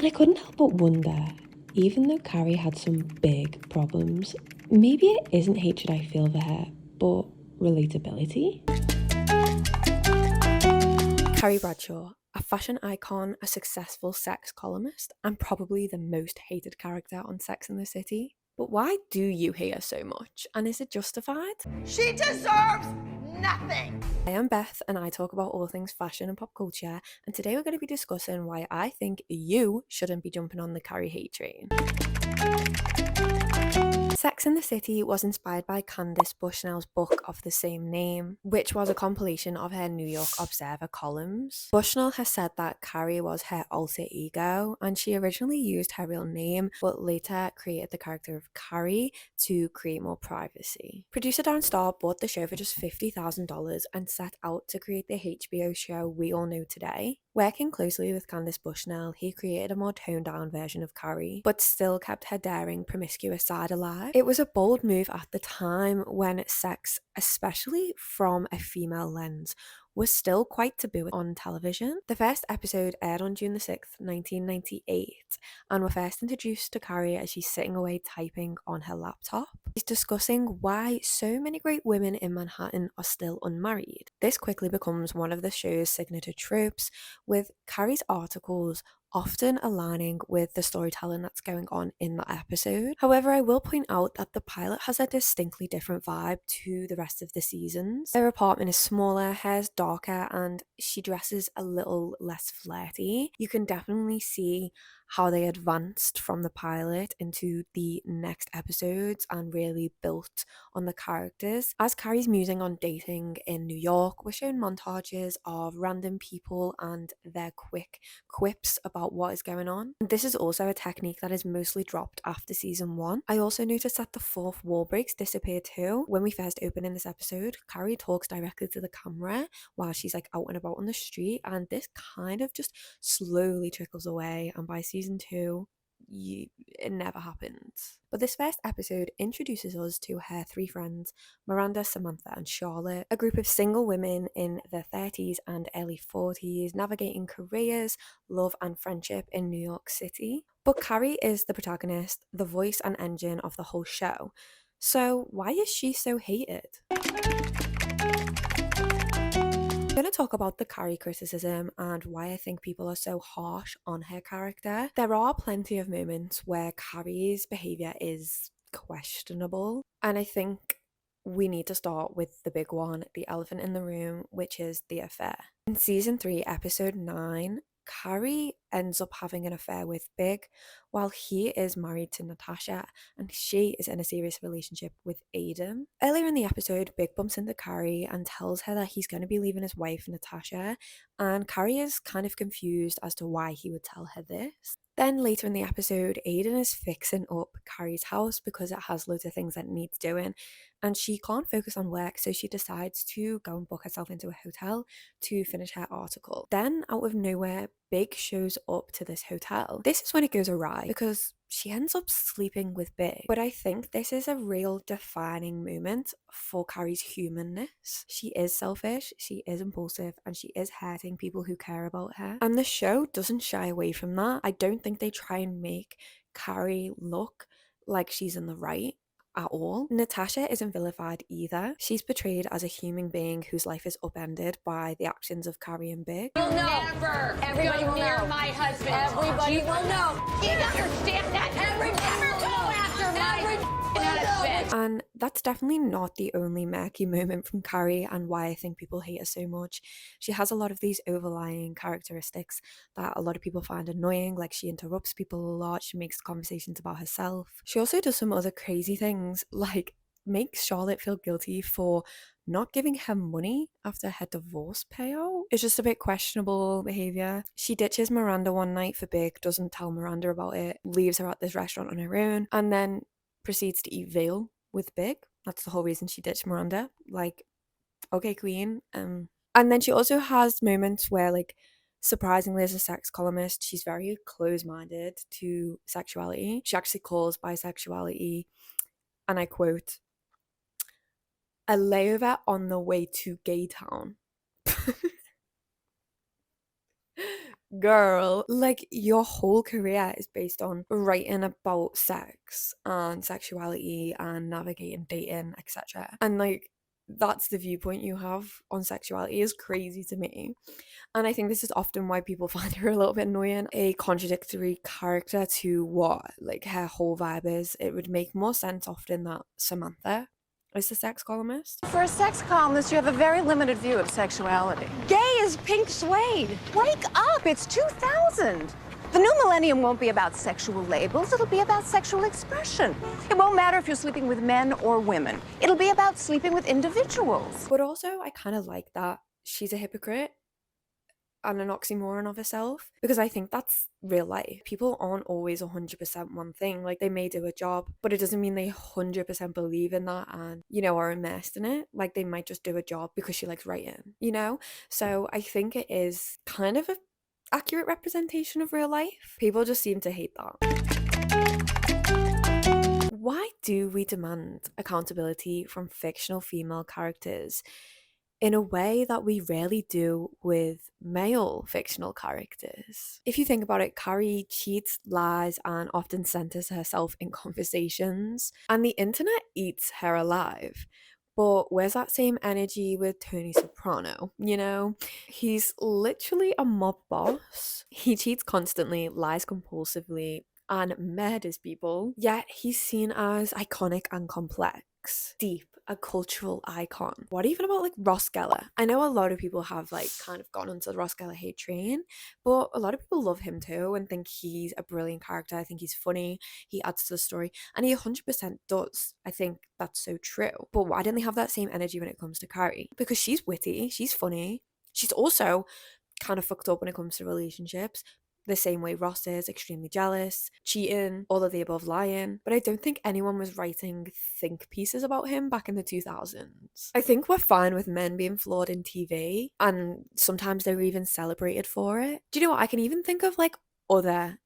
I couldn't help but wonder, even though Carrie had some big problems, maybe it isn't hatred I feel for her, but relatability? Carrie Bradshaw, a fashion icon, a successful sex columnist, and probably the most hated character on Sex and the City. But why do you hate her so much? And is it justified? She deserves nothing! I am Beth, and I talk about all things fashion and pop culture, and today we're going to be discussing why I think you shouldn't be jumping on the Carrie hate train. Sex and the City was inspired by Candice Bushnell's book of the same name, which was a compilation of her New York Observer columns. Bushnell has said that Carrie was her alter ego, and she originally used her real name, but later created the character of Carrie to create more privacy. Producer Darren Star bought the show for just $50,000 and set out to create the HBO show we all know today. Working closely with Candice Bushnell, he created a more toned-down version of Carrie, but still kept her daring, promiscuous side alive. It was a bold move at the time when sex, especially from a female lens, was still quite taboo on television. The first episode aired on June the 6th, 1998, and we're first introduced to Carrie as she's sitting away typing on her laptop. She's discussing why so many great women in Manhattan are still unmarried. This quickly becomes one of the show's signature tropes, with Carrie's articles often aligning with the storytelling that's going on in that episode. However, I will point out that the pilot has a distinctly different vibe to the rest of the seasons. Her apartment is smaller, hair's darker, and she dresses a little less flirty. You can definitely see how they advanced from the pilot into the next episodes and really built on the characters. As Carrie's musing on dating in New York, we're shown montages of random people and their quick quips about what is going on. This is also a technique that is mostly dropped after season 1. I also noticed that the fourth wall breaks disappear too. When we first open in this episode, Carrie talks directly to the camera while she's like out and about on the street, and this kind of just slowly trickles away, and by season 2 it never happens. But this first episode introduces us to her 3 friends, Miranda, Samantha, and Charlotte, a group of single women in their 30s and early 40s navigating careers, love, and friendship in New York City. But Carrie is the protagonist, the voice and engine of the whole show. So why is she so hated? I'm going to talk about the Carrie criticism and why I think people are so harsh on her character. There are plenty of moments where Carrie's behaviour is questionable, and I think we need to start with the big one, the elephant in the room, which is the affair. In season 3, episode 9, Carrie ends up having an affair with Big while he is married to Natasha and she is in a serious relationship with Aiden. Earlier in the episode, Big bumps into Carrie and tells her that he's going to be leaving his wife Natasha, and Carrie is kind of confused as to why he would tell her this. Then later in the episode, Aiden is fixing up Carrie's house because it has loads of things that needs doing, and she can't focus on work, so she decides to go and book herself into a hotel to finish her article. Then, out of nowhere, Big shows up to this hotel. This is when it goes awry because she ends up sleeping with Big. But I think this is a real defining moment for Carrie's humanness. She is selfish, she is impulsive, and she is hurting people who care about her. And the show doesn't shy away from that. I don't think they try and make Carrie look like she's in the right at all. Natasha isn't vilified either. She's portrayed as a human being whose life is upended by the actions of Carrie and Big. You'll never everybody go near my husband. Everybody will know. You understand that? Everybody will go after my husband. And that's definitely not the only murky moment from Carrie and why I think people hate her so much. She has a lot of these overlying characteristics that a lot of people find annoying, like she interrupts people a lot, she makes conversations about herself. She also does some other crazy things, like makes Charlotte feel guilty for not giving her money after her divorce payout. It's just a bit questionable behaviour. She ditches Miranda one night for Big, doesn't tell Miranda about it, leaves her at this restaurant on her own, and then proceeds to eat veal with Big. That's the whole reason she ditched Miranda. Like, okay, queen. And then she also has moments where, like, surprisingly, as a sex columnist, she's very close-minded to sexuality. She actually calls bisexuality, and I quote, a layover on the way to gay town. girl, like your whole career is based on writing about sex and sexuality and navigating dating, etc. And like that's the viewpoint you have on sexuality is crazy to me. And I think this is often why people find her a little bit annoying, a contradictory character to what like her whole vibe is. It would make more sense often that Samantha is the sex columnist. For a sex columnist, you have a very limited view of sexuality. Gay is pink suede. Wake up, it's 2000. The new millennium won't be about sexual labels, it'll be about sexual expression. It won't matter if you're sleeping with men or women. It'll be about sleeping with individuals. But also, I kind of like that she's a hypocrite and an oxymoron of herself, because I think that's real life. People aren't always 100% one thing. Like, they may do a job, but it doesn't mean they 100% believe in that and, you know, are immersed in it. Like, they might just do a job because she likes writing, you know? So I think it is kind of a accurate representation of real life. People just seem to hate that. Why do we demand accountability from fictional female characters in a way that we rarely do with male fictional characters? If you think about it, Carrie cheats, lies, and often centers herself in conversations, and the internet eats her alive. But where's that same energy with Tony Soprano? You know, he's literally a mob boss. He cheats constantly, lies compulsively, and murders people. Yet he's seen as iconic and complex, deep, a cultural icon. What even about like Ross Geller? I know a lot of people have like kind of gone onto the Ross Geller hate train, but a lot of people love him too and think he's a brilliant character. I think he's funny, he adds to the story, and he 100% does. I think that's so true. But why don't they have that same energy when it comes to Carrie? Because she's witty, she's funny, she's also kind of fucked up when it comes to relationships, the same way Ross is, extremely jealous, cheating, all of the above, lying. But I don't think anyone was writing think pieces about him back in the 2000s. I think we're fine with men being flawed in TV, and sometimes they're even celebrated for it. Do you know what? I can even think of like other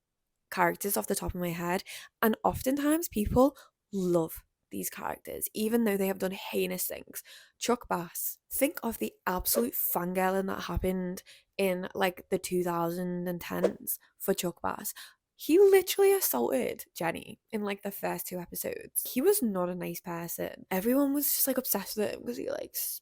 characters off the top of my head, and oftentimes people love these characters, even though they have done heinous things. Chuck Bass. Think of the absolute fangirling that happened in like the 2010s for Chuck Bass. He literally assaulted Jenny in like the first 2 episodes. He was not a nice person. Everyone was just like obsessed with him because he likes,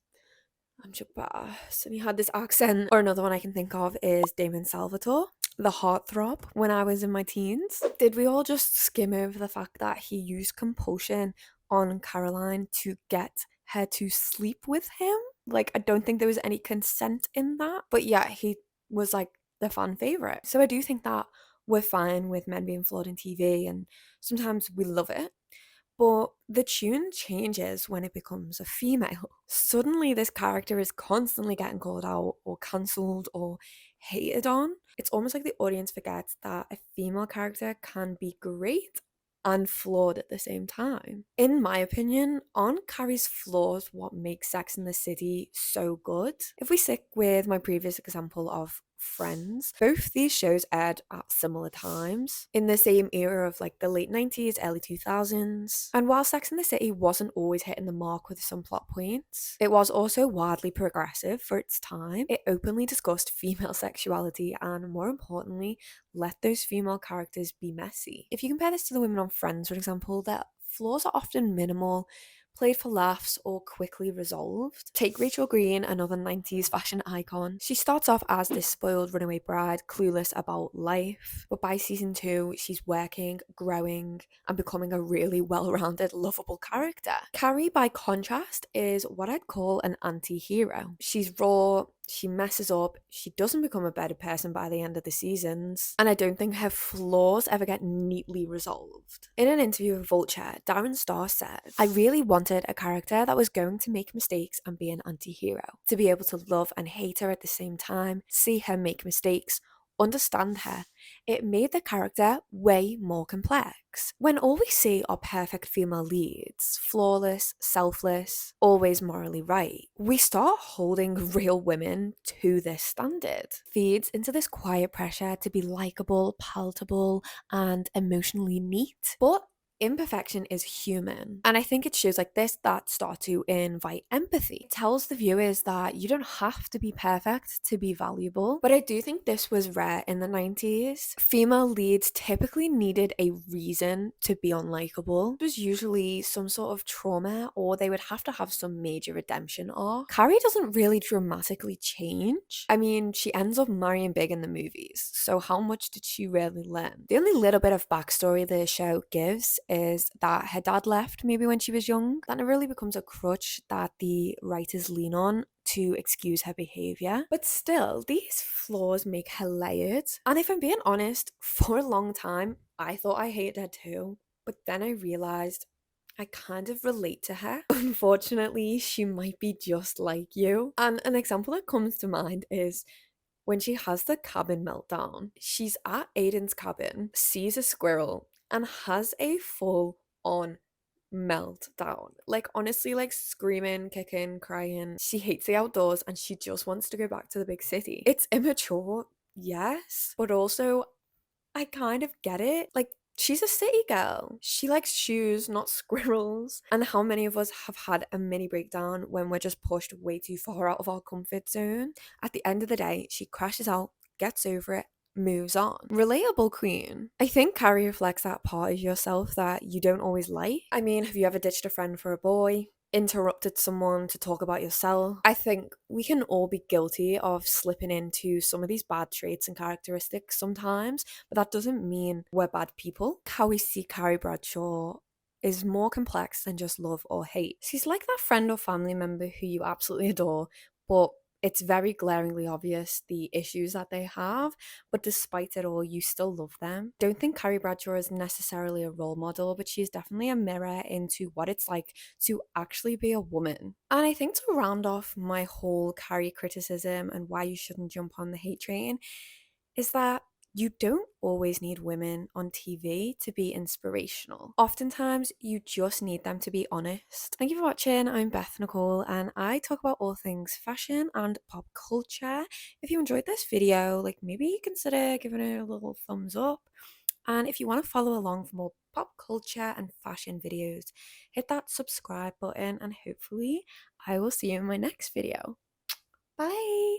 I'm Chuck Bass, and he had this accent. Or another one I can think of is Damon Salvatore, the heartthrob when I was in my teens. Did we all just skim over the fact that he used compulsion on Caroline to get her to sleep with him? Like, I don't think there was any consent in that, but yeah, he was like the fan favorite. So I do think that we're fine with men being flawed in TV, and sometimes we love it. But the tune changes when it becomes a female. Suddenly this character is constantly getting called out or cancelled or hated on. It's almost like the audience forgets that a female character can be great and flawed at the same time. In my opinion, aren't Carrie's flaws what makes Sex and the City so good? If we stick with my previous example of Friends, both these shows aired at similar times in the same era of like the late 90s, early 2000s. And while Sex and the City wasn't always hitting the mark with some plot points, it was also wildly progressive for its time. It openly discussed female sexuality and, more importantly, let those female characters be messy. If you compare this to the women on Friends, for example, their flaws are often minimal, played for laughs, or quickly resolved. Take Rachel Green, another 90s fashion icon. She starts off as this spoiled runaway bride, clueless about life, but by season 2, she's working, growing, and becoming a really well-rounded, lovable character. Carrie, by contrast, is what I'd call an anti-hero. She's raw, she messes up, she doesn't become a better person by the end of the seasons, and I don't think her flaws ever get neatly resolved. In an interview with Vulture, Darren Star said, "I really wanted a character that was going to make mistakes and be an anti-hero, to be able to love and hate her at the same time, see her make mistakes, understand her. It made the character way more complex. When all we see are perfect female leads, flawless, selfless, always morally right, we start holding real women to this standard. Feeds into this quiet pressure to be likable, palatable, and emotionally neat. But imperfection is human. And I think it shows like this that start to invite empathy. It tells the viewers that you don't have to be perfect to be valuable. But I do think this was rare in the 90s. Female leads typically needed a reason to be unlikable. It was usually some sort of trauma, or they would have to have some major redemption arc. Carrie doesn't really dramatically change. I mean, she ends up marrying big in the movies, so how much did she really learn? The only little bit of backstory the show gives is that her dad left maybe when she was young. That really becomes a crutch that the writers lean on to excuse her behavior. But still, these flaws make her layered. And if I'm being honest, for a long time, I thought I hated her too. But then I realized I kind of relate to her. Unfortunately, she might be just like you. And an example that comes to mind is when she has the cabin meltdown. She's at Aiden's cabin, sees a squirrel, and has a full on meltdown. Like, honestly, like screaming, kicking, crying. She hates the outdoors and she just wants to go back to the big city. It's immature, yes, but also I kind of get it. Like, she's a city girl. She likes shoes, not squirrels. And how many of us have had a mini breakdown when we're just pushed way too far out of our comfort zone? At the end of the day, she crashes out, gets over it, moves on. Relatable queen. I think Carrie reflects that part of yourself that you don't always like. I mean, have you ever ditched a friend for a boy? Interrupted someone to talk about yourself? I think we can all be guilty of slipping into some of these bad traits and characteristics sometimes, but that doesn't mean we're bad people. How we see Carrie Bradshaw is more complex than just love or hate. She's like that friend or family member who you absolutely adore, but it's very glaringly obvious the issues that they have, but despite it all, you still love them. Don't think Carrie Bradshaw is necessarily a role model, but she's definitely a mirror into what it's like to actually be a woman. And I think to round off my whole Carrie criticism and why you shouldn't jump on the hate train is that you don't always need women on TV to be inspirational. Oftentimes, you just need them to be honest. Thank you for watching. I'm Beth Nicole, and I talk about all things fashion and pop culture. If you enjoyed this video, like maybe consider giving it a little thumbs up. And if you want to follow along for more pop culture and fashion videos, hit that subscribe button, and hopefully I will see you in my next video. Bye!